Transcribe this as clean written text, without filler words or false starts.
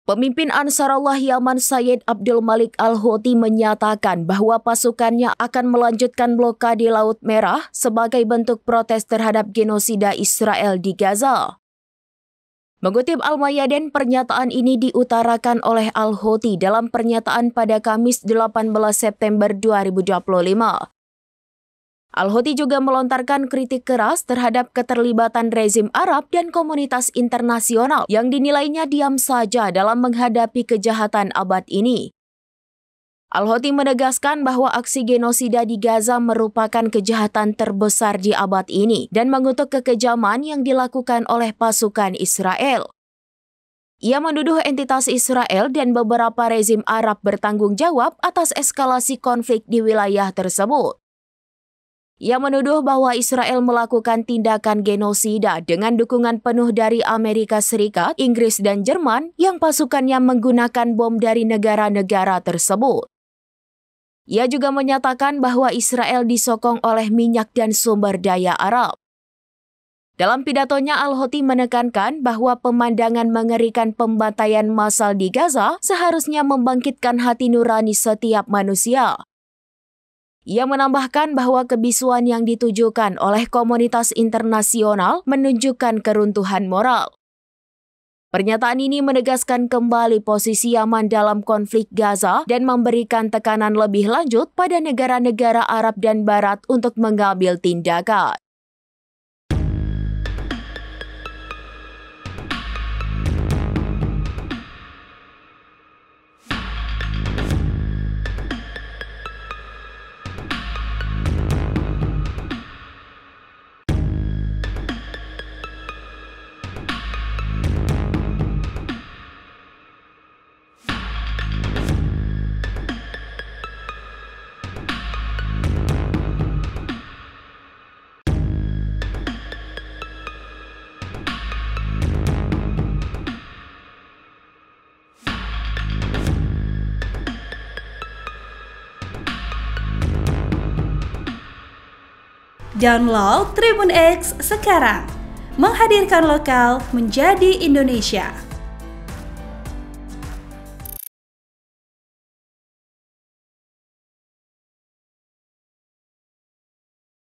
Pemimpin Ansarullah Yaman Sayyid Abdul Malik Al-Houthi menyatakan bahwa pasukannya akan melanjutkan blokade Laut Merah sebagai bentuk protes terhadap genosida Israel di Gaza. Mengutip Al-Mayadin, pernyataan ini diutarakan oleh Al-Houthi dalam pernyataan pada Kamis 18 September 2025. Al-Houthi juga melontarkan kritik keras terhadap keterlibatan rezim Arab dan komunitas internasional yang dinilainya diam saja dalam menghadapi kejahatan abad ini. Al-Houthi menegaskan bahwa aksi genosida di Gaza merupakan kejahatan terbesar di abad ini dan mengutuk kekejaman yang dilakukan oleh pasukan Israel. Ia menuduh entitas Israel dan beberapa rezim Arab bertanggung jawab atas eskalasi konflik di wilayah tersebut. Ia menuduh bahwa Israel melakukan tindakan genosida dengan dukungan penuh dari Amerika Serikat, Inggris, dan Jerman yang pasukannya menggunakan bom dari negara-negara tersebut. Ia juga menyatakan bahwa Israel disokong oleh minyak dan sumber daya Arab. Dalam pidatonya, Al-Houthi menekankan bahwa pemandangan mengerikan pembantaian massal di Gaza seharusnya membangkitkan hati nurani setiap manusia. Ia menambahkan bahwa kebisuan yang ditujukan oleh komunitas internasional menunjukkan keruntuhan moral. Pernyataan ini menegaskan kembali posisi Yaman dalam konflik Gaza dan memberikan tekanan lebih lanjut pada negara-negara Arab dan Barat untuk mengambil tindakan. Download Tribun X sekarang, menghadirkan lokal menjadi Indonesia.